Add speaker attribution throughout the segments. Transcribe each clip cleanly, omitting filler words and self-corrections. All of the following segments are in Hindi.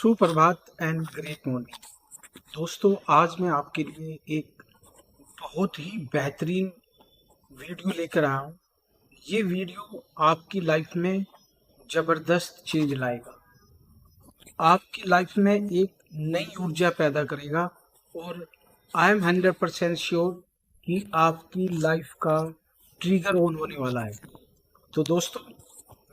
Speaker 1: सुप्रभात एंड ग्रेट मॉर्निंग दोस्तों। आज मैं आपके लिए एक बहुत ही बेहतरीन वीडियो लेकर आया हूँ। ये वीडियो आपकी लाइफ में ज़बरदस्त चेंज लाएगा, आपकी लाइफ में एक नई ऊर्जा पैदा करेगा और आई एम 100% श्योर कि आपकी लाइफ का ट्रिगर ऑन होने वाला है। तो दोस्तों,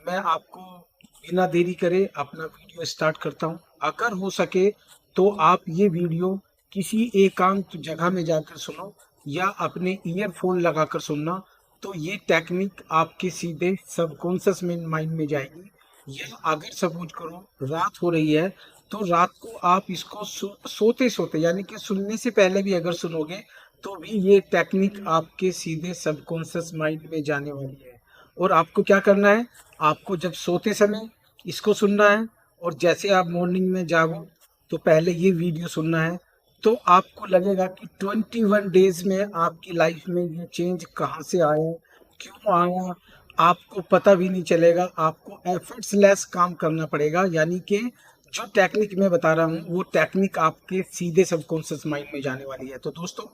Speaker 1: मैं आपको बिना देरी करे अपना वीडियो स्टार्ट करता हूं। अगर हो सके तो आप ये वीडियो किसी एकांत जगह में जाकर सुनो या अपने ईयरफोन लगाकर सुनना, तो ये टेक्निक आपके सीधे सबकॉन्शियस माइंड में जाएगी। या अगर सपोज करो रात हो रही है तो रात को आप इसको सोते सोते यानी कि सुनने से पहले भी अगर सुनोगे तो भी ये टेक्निक आपके सीधे सबकॉन्शियस माइंड में जाने वाली है। और आपको क्या करना है, आपको जब सोते समय इसको सुनना है और जैसे आप मॉर्निंग में जागो तो पहले ये वीडियो सुनना है। तो आपको लगेगा कि 21 डेज में आपकी लाइफ में ये चेंज कहाँ से आया, क्यों आया, आपको पता भी नहीं चलेगा। आपको एफर्ट्सलेस काम करना पड़ेगा, यानी कि जो टेक्निक मैं बता रहा हूँ वो टेक्निक आपके सीधे सबकॉन्शियस माइंड में जाने वाली है। तो दोस्तों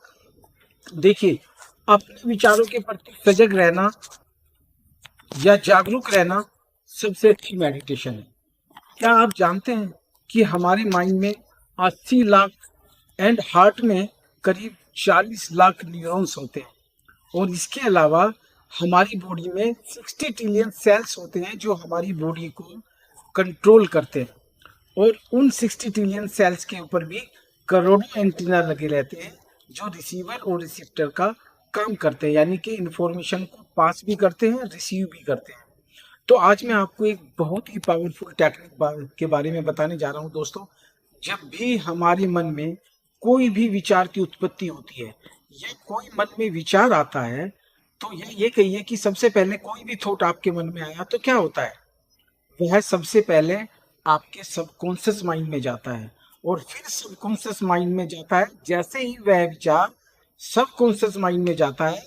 Speaker 1: देखिए, अपने विचारों के प्रति सजग रहना या जागरूक रहना सबसे अच्छी मेडिटेशन है। क्या आप जानते हैं कि हमारे माइंड में 80 लाख एंड हार्ट में करीब 40 लाख न्यूरॉन्स होते हैं और इसके अलावा हमारी बॉडी में 60 ट्रिलियन सेल्स होते हैं जो हमारी बॉडी को कंट्रोल करते हैं। और उन 60 ट्रिलियन सेल्स के ऊपर भी करोड़ों एंटीना लगे रहते हैं जो रिसीवर और रिसीप्टर का काम करते हैं, यानी कि इंफॉर्मेशन को पास भी करते हैं, रिसीव भी करते हैं। तो आज मैं आपको एक बहुत ही पावरफुल टेक्निक के बारे में बताने जा रहा हूं। दोस्तों, जब भी हमारे मन में कोई भी विचार की उत्पत्ति होती है या कोई मन में विचार आता है, तो ये कहिए कि सबसे पहले कोई भी थॉट आपके मन में आया तो क्या होता है, वह सबसे पहले आपके सबकॉन्शियस माइंड में जाता है और फिर सबकॉन्शियस माइंड में जाता है। जैसे ही वह विचार सबकॉन्शियस माइंड में जाता है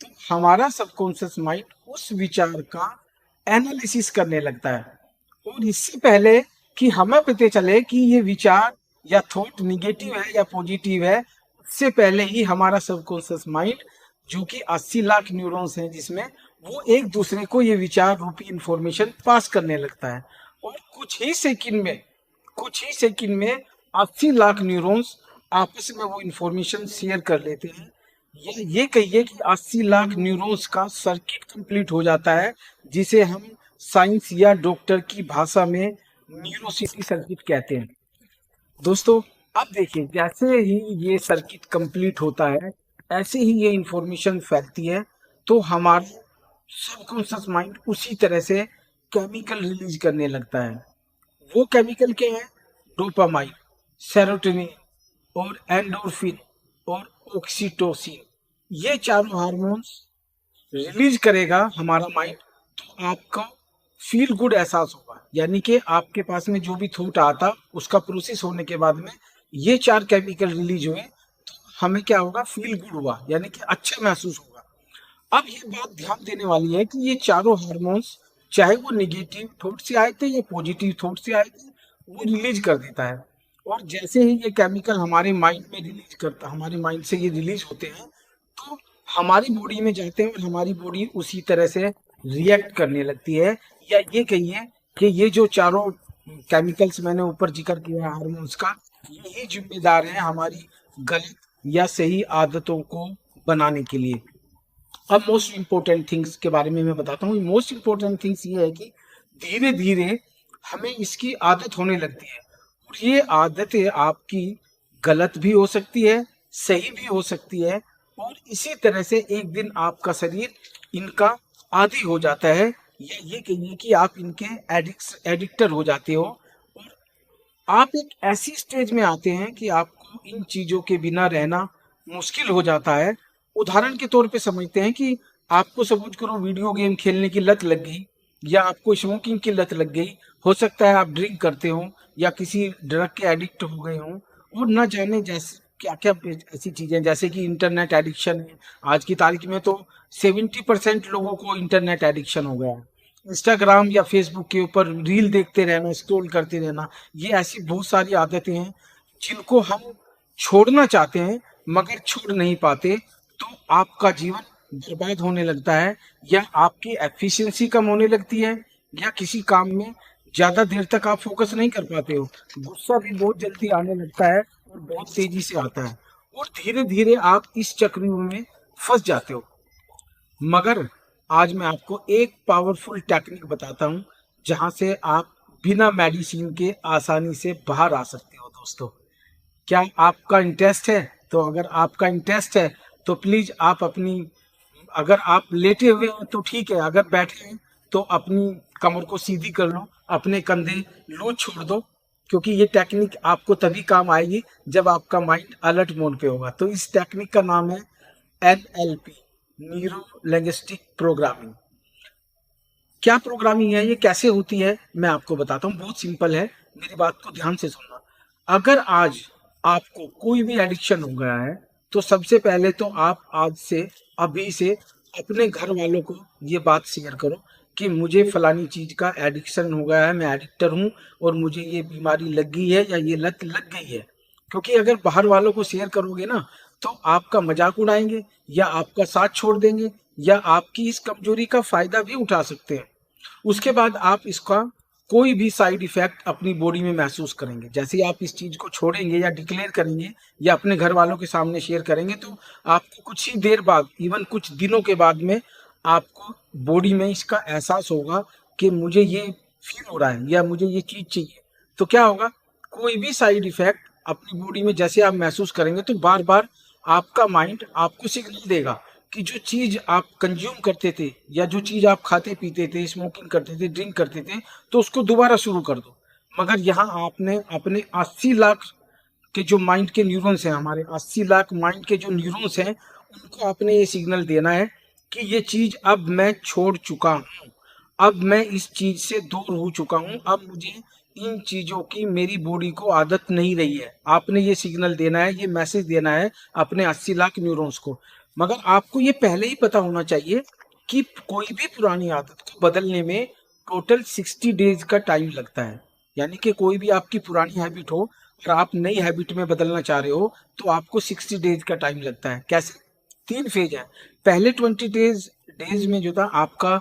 Speaker 1: तो हमारा सबकॉन्शियस माइंड उस विचार का एनालिसिस करने लगता है। और इससे पहले कि हमें पता चले कि ये विचार या थॉट निगेटिव है या पॉजिटिव है, उससे पहले ही हमारा सबकॉन्शियस माइंड, जो कि 80 लाख न्यूरॉन्स हैं जिसमें, वो एक दूसरे को ये विचार रूपी इंफॉर्मेशन पास करने लगता है। और कुछ ही सेकंड में 80 लाख न्यूरॉन्स आपस में वो इंफॉर्मेशन शेयर कर लेते हैं। ये कहिए कि 80 लाख न्यूरॉन्स का सर्किट कंप्लीट हो जाता है, जिसे हम साइंस या डॉक्टर की भाषा में न्यूरोसिटी सर्किट कहते हैं। दोस्तों, अब देखिए, जैसे ही ये सर्किट कंप्लीट होता है ऐसे ही ये इंफॉर्मेशन फैलती है, तो हमारा सबकॉन्शियस माइंड उसी तरह से केमिकल रिलीज करने लगता है। वो केमिकल क्या है? डोपामाइन, सेरोटोनिन और एंडोर्फिन और ऑक्सीटोसिन, ये चारों हार्मोन्स रिलीज करेगा हमारा माइंड। तो आपका फील गुड एहसास होगा, यानी कि आपके पास में जो भी थॉट आता उसका प्रोसेस होने के बाद में ये चार केमिकल रिलीज हुए तो हमें क्या होगा, फील गुड हुआ, यानी कि अच्छा महसूस होगा। अब ये बात ध्यान देने वाली है कि ये चारों हार्मोन्स, चाहे वो निगेटिव थॉट से आए थे या पॉजिटिव थॉट से आए थे, वो रिलीज कर देता है। और जैसे ही ये केमिकल हमारे माइंड से ये रिलीज होते हैं तो हमारी बॉडी में जाते हैं और हमारी बॉडी उसी तरह से रिएक्ट करने लगती है। या ये कहिए कि ये जो चारों केमिकल्स मैंने ऊपर जिक्र किया हार्मोन्स का, यही जिम्मेदार है हमारी गलत या सही आदतों को बनाने के लिए। अब मोस्ट इम्पोर्टेंट थिंग्स के बारे में मैं बताता हूँ। मोस्ट इम्पोर्टेंट थिंग्स ये है कि धीरे धीरे हमें इसकी आदत होने लगती है और ये आदतें आपकी गलत भी हो सकती है, सही भी हो सकती है, और इसी तरह से एक दिन आपका शरीर इनका आदी हो जाता है, या ये कहिए कि आप इनके एडिक्टर हो जाते हो और आप एक ऐसी स्टेज में आते हैं कि आपको इन चीजों के बिना रहना मुश्किल हो जाता है। उदाहरण के तौर पे समझते हैं कि आपको सपोज करो वीडियो गेम खेलने की लत लग गई या आपको स्मोकिंग की लत लग गई, हो सकता है आप ड्रिंक करते हो या किसी ड्रग के एडिक्ट हो गए हो, और न जाने जैसे क्या क्या ऐसी चीजें, जैसे कि इंटरनेट एडिक्शन है। आज की तारीख में तो 70% लोगों को इंटरनेट एडिक्शन हो गया है। इंस्टाग्राम या फेसबुक के ऊपर रील देखते रहना, स्क्रॉल करते रहना, ये ऐसी बहुत सारी आदतें हैं जिनको हम छोड़ना चाहते हैं मगर छोड़ नहीं पाते। तो आपका जीवन बर्बाद होने लगता है, या आपकी एफिशिएंसी कम होने लगती है, या किसी काम में ज्यादा देर तक आप फोकस नहीं कर पाते हो। गुस्सा भी बहुत जल्दी आने लगता है और बहुत तेजी से आता है, और धीरे धीरे आप इस चक्रव्यूह में फंस जाते हो। मगर आज मैं आपको एक पावरफुल टेक्निक बताता हूं जहां से आप बिना मेडिसिन के आसानी से बाहर आ सकते हो दोस्तों। क्या आपका इंटरेस्ट है? तो अगर आपका इंटरेस्ट है तो प्लीज आप अपनी, अगर आप लेटे हुए हैं तो ठीक है, अगर बैठे हैं तो अपनी कमर को सीधी कर लो, अपने कंधे लूज छोड़ दो, क्योंकि ये टेक्निक आपको तभी काम आएगी जब आपका माइंड अलर्ट मोड पे होगा। तो इस टेक्निक का नाम है NLP, न्यूरो लिंग्विस्टिक प्रोग्रामिंग। क्या प्रोग्रामिंग है, ये कैसे होती है, मैं आपको बताता हूँ। बहुत सिंपल है, मेरी बात को ध्यान से सुनना। अगर आज आपको कोई भी एडिक्शन हो गया है तो सबसे पहले तो आप आज से, अभी से अपने घर वालों को ये बात शेयर करो कि मुझे फलानी चीज का एडिक्शन हो गया है, मैं एडिक्टर हूँ और मुझे ये बीमारी लग गई है या ये लत लग गई है। क्योंकि अगर बाहर वालों को शेयर करोगे ना तो आपका मजाक उड़ाएंगे, या आपका साथ छोड़ देंगे, या आपकी इस कमजोरी का फायदा भी उठा सकते हैं। उसके बाद आप इसका कोई भी साइड इफेक्ट अपनी बॉडी में महसूस करेंगे। जैसे ही आप इस चीज को छोड़ेंगे या डिक्लेयर करेंगे या अपने घर वालों के सामने शेयर करेंगे तो आपको कुछ ही देर बाद, इवन कुछ दिनों के बाद में, आपको बॉडी में इसका एहसास होगा कि मुझे ये फील हो रहा है या मुझे ये चीज चाहिए। तो क्या होगा, कोई भी साइड इफेक्ट अपनी बॉडी में जैसे आप महसूस करेंगे तो बार बार आपका माइंड आपको सिग्नल देगा कि जो चीज आप कंज्यूम करते थे या जो चीज आप खाते पीते थे, स्मोकिंग करते थे, ड्रिंक करते थे, तो उसको दोबारा शुरू कर दो। मगर यहाँ आपने अपने 80 लाख के जो माइंड के न्यूरॉन्स हैं, हमारे 80 लाख माइंड के जो न्यूरॉन्स हैं, उनको आपने ये सिग्नल देना है कि ये चीज अब मैं छोड़ चुका हूँ, अब मैं इस चीज से दूर हो चुका हूँ, अब मुझे इन चीजों की मेरी बॉडी को आदत नहीं रही है। आपने ये सिग्नल देना है, ये मैसेज देना है अपने 80 लाख न्यूरॉन्स को। मगर आपको ये पहले ही पता होना चाहिए कि कोई भी पुरानी आदत को बदलने में टोटल 60 डेज का टाइम लगता है। यानी कि कोई भी आपकी पुरानी हैबिट हो और आप नई हैबिट में बदलना चाह रहे हो तो आपको 60 डेज का टाइम लगता है। कैसे? 3 फेज है। पहले 20 डेज में जो था आपका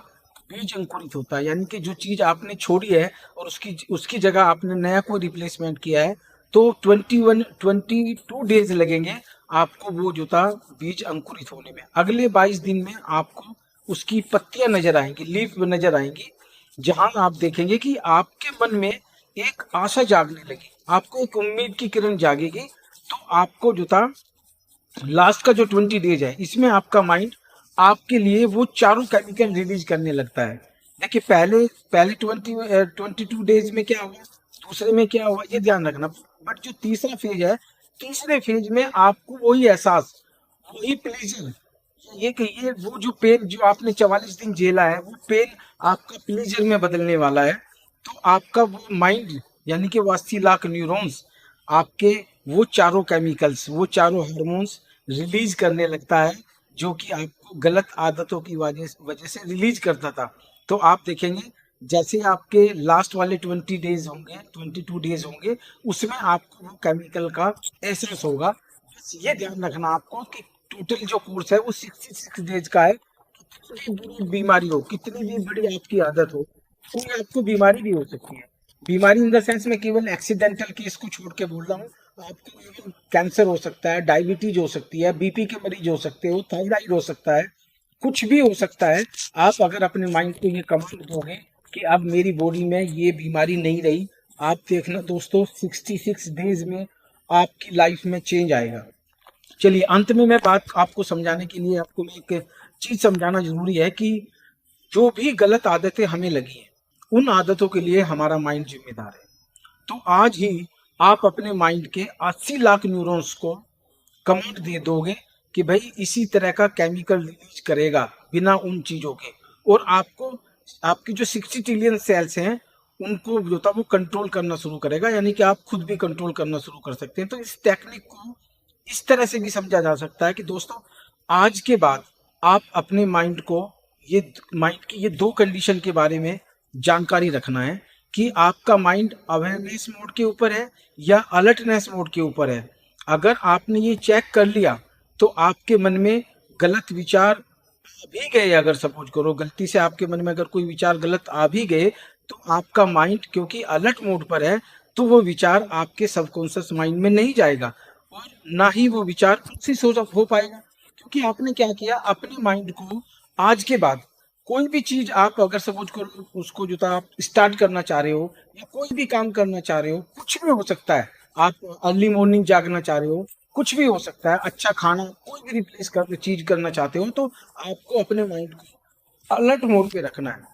Speaker 1: बीज अंकुरित होता है, यानी कि जो चीज आपने छोड़ी है और उसकी जगह आपने नया कोई रिप्लेसमेंट किया है, तो 22 डेज लगेंगे आपको वो जो था बीज अंकुरित होने में। अगले 22 दिन में आपको उसकी पत्तियां नजर आएंगी, लीफ नजर आएंगी, जहां आप देखेंगे कि आपके मन में एक आशा जागने लगी, आपको एक उम्मीद की किरण जागेगी। तो आपको जो था लास्ट का जो 20 डेज है, इसमें आपका माइंड आपके लिए वो चारों केमिकल रिलीज करने लगता है। देखिए पहले पहले 22 डेज में क्या हुआ, दूसरे में क्या हुआ, ये ध्यान रखना। बट जो तीसरा फेज है, तीसरे फेज में आपको वही एहसास, वही प्लेजर, ये कहिए वो जो पेन जो आपने 44 दिन झेला है, वो पेन आपका प्लेजर में बदलने वाला है। तो आपका वो माइंड, यानी कि वो 80 लाख न्यूरॉन्स आपके वो चारों केमिकल्स, वो चारों हार्मोन्स रिलीज करने लगता है, जो कि आपको गलत आदतों की वजह से रिलीज करता था। तो आप देखेंगे जैसे आपके लास्ट वाले 20 डेज होंगे, 22 डेज होंगे, उसमें आपको वो केमिकल का एहसास होगा। बस ये ध्यान रखना आपको कि टोटल जो कोर्स है वो 66 डेज का है। कितनी बड़ी बीमारी हो, कितनी भी बड़ी आपकी आदत हो, कोई आपको बीमारी भी हो सकती है। बीमारी इन द सेंस में केवल एक्सीडेंटल केस को छोड़ के बोल रहा हूँ। आपको इवन कैंसर हो सकता है, डायबिटीज हो सकती है, बीपी के मरीज हो सकते हो, थायराइड हो सकता है, कुछ भी हो सकता है। आप अगर अपने माइंड को ये कमांड दोगे कि अब मेरी बॉडी में ये बीमारी नहीं रही, आप देखना दोस्तों 66 डेज में आपकी लाइफ में चेंज आएगा। चलिए अंत में मैं बात आपको समझाने के लिए, आपको मैं एक चीज समझाना जरूरी है कि जो भी गलत आदतें हमें लगी हैं, उन आदतों के लिए हमारा माइंड जिम्मेदार है। तो आज ही आप अपने माइंड के 80 लाख न्यूरॉन्स को कमांड दे दोगे कि भाई इसी तरह का केमिकल रिलीज करेगा बिना उन चीजों के, और आपको आपकी जो 60 ट्रिलियन सेल्स हैं उनको जो था वो कंट्रोल करना शुरू करेगा, यानी कि आप खुद भी कंट्रोल करना शुरू कर सकते हैं। तो इस टेक्निक को इस तरह से भी समझा जा सकता है कि दोस्तों आज के बाद आप अपने माइंड को ये माइंड की ये दो कंडीशन के बारे में जानकारी रखना है कि आपका माइंड अवेयरनेस मोड के ऊपर है या अलर्टनेस मोड के ऊपर है। अगर आपने ये चेक कर लिया तो आपके मन में गलत विचार आ भी गए, अगर सपोज करो गलती से आपके मन में अगर कोई विचार गलत आ भी गए, तो आपका माइंड क्योंकि अलर्ट मोड पर है तो वो विचार आपके सबकॉन्शियस माइंड में नहीं जाएगा और ना ही वो विचार उसी सोच हो पाएगा। क्योंकि आपने क्या किया, अपने माइंड को आज के बाद कोई भी चीज आप अगर सपोज करो उसको जो था आप स्टार्ट करना चाह रहे हो या कोई भी काम करना चाह रहे हो, कुछ भी हो सकता है, आप अर्ली मॉर्निंग जागना चाह रहे हो, कुछ भी हो सकता है, अच्छा खाना, कोई भी रिप्लेस कर चीज करना चाहते हो, तो आपको अपने माइंड को अलर्ट मोड पे रखना है।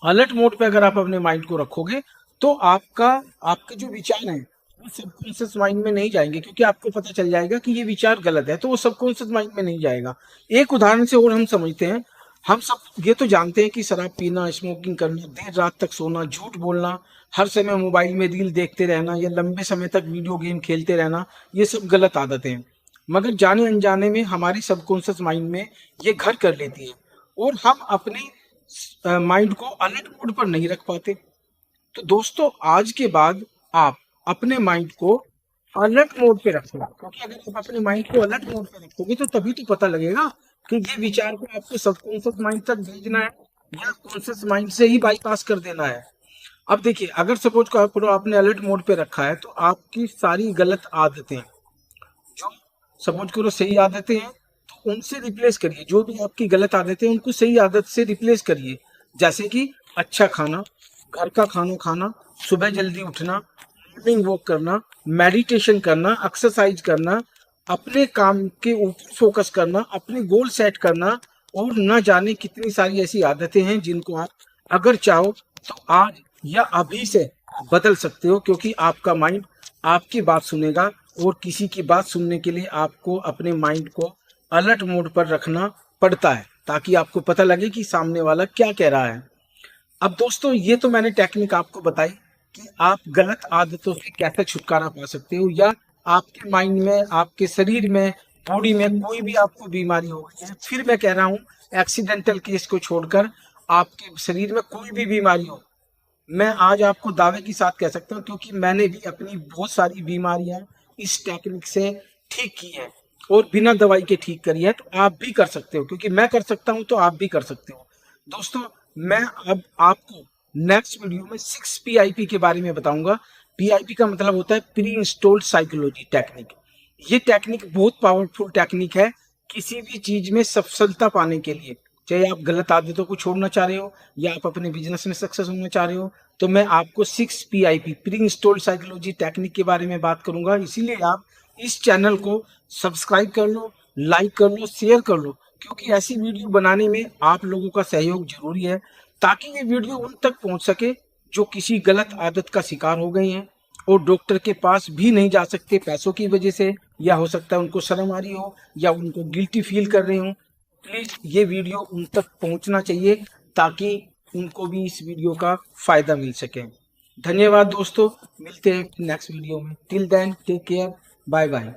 Speaker 1: अलर्ट मोड पे अगर आप अपने माइंड को रखोगे तो आपके जो विचार हैं वो सबकॉन्शियस माइंड में नहीं जाएंगे, क्योंकि आपको पता चल जाएगा कि ये विचार गलत है, तो वो सबकॉन्शियस माइंड में नहीं जाएगा। एक उदाहरण से और हम समझते हैं, हम सब ये तो जानते हैं कि शराब पीना, स्मोकिंग करना, देर रात तक सोना, झूठ बोलना, हर समय मोबाइल में रील देखते रहना या लंबे समय तक वीडियो गेम खेलते रहना, ये सब गलत आदतें हैं। मगर जाने अनजाने में हमारी सबकॉन्शियस माइंड में ये घर कर लेती है और हम अपने माइंड को अलर्ट मोड पर नहीं रख पाते। तो दोस्तों आज के बाद आप अपने माइंड को अलर्ट मोड पे रखना, क्योंकि अगर आप अपने माइंड को अलर्ट मोड पे रखोगे तो तभी तो पता लगेगा कि ये विचार को आपको सबकॉन्शियस माइंड तक भेजना है या कॉन्शियस माइंड से ही बाईपास कर देना है। अब देखिए, अगर सपोज करो आपने अलर्ट मोड पे रखा है तो आपकी सारी गलत आदतें, जो सपोज करो सही आदतें हैं, तो उनसे रिप्लेस करिए। जो भी आपकी गलत आदतें हैं उनको सही आदत से रिप्लेस करिए। जैसे कि अच्छा खाना, घर का खाना खाना, सुबह जल्दी उठना, मॉर्निंग वॉक करना, मेडिटेशन करना, एक्सरसाइज करना, अपने काम के ऊपर फोकस करना, अपने गोल सेट करना, और न जाने कितनी सारी ऐसी आदतें हैं जिनको आप अगर चाहो तो आज या अभी से बदल सकते हो, क्योंकि आपका माइंड आपकी बात सुनेगा और किसी की बात सुनने के लिए आपको अपने माइंड को अलर्ट मोड पर रखना पड़ता है, ताकि आपको पता लगे कि सामने वाला क्या कह रहा है। अब दोस्तों ये तो मैंने टेक्निक आपको बताई कि आप गलत आदतों से कैसे छुटकारा पा सकते हो, या आपके माइंड में, आपके शरीर में, बॉडी में कोई भी आपको बीमारी हो गई है, फिर मैं कह रहा हूँ एक्सीडेंटल केस को छोड़कर आपके शरीर में कोई भी बीमारी हो, मैं आज आपको दावे के साथ कह सकता हूँ, क्योंकि मैंने भी अपनी बहुत सारी बीमारियां इस टेक्निक से ठीक की है और बिना दवाई के ठीक करी है। तो आप भी कर सकते हो, क्योंकि मैं कर सकता हूँ तो आप भी कर सकते हो। दोस्तों मैं अब आपको नेक्स्ट वीडियो में 6 PIP के बारे में बताऊंगा। PIP का मतलब होता है प्री इंस्टॉल्ड साइकोलॉजी टेक्निक। ये टेक्निक बहुत पावरफुल टेक्निक है किसी भी चीज में सफलता पाने के लिए। चाहे आप गलत आदतों को छोड़ना चाह रहे हो या आप अपने बिजनेस में सक्सेस होना चाह रहे हो, तो मैं आपको 6 PIP pre installed psychology technique के बारे में बात करूंगा। इसीलिए आप इस चैनल को सब्सक्राइब कर लो, लाइक कर लो, शेयर कर लो, क्योंकि ऐसी वीडियो बनाने में आप लोगों का सहयोग जरूरी है, ताकि ये वीडियो उन तक पहुंच सके जो किसी गलत आदत का शिकार हो गए हैं और डॉक्टर के पास भी नहीं जा सकते पैसों की वजह से, या हो सकता है उनको शर्म आ रही हो या उनको गिल्टी फील कर रहे हो। प्लीज ये वीडियो उन तक पहुंचना चाहिए ताकि उनको भी इस वीडियो का फायदा मिल सके। धन्यवाद दोस्तों, मिलते हैं नेक्स्ट वीडियो में। Till then take care, bye bye.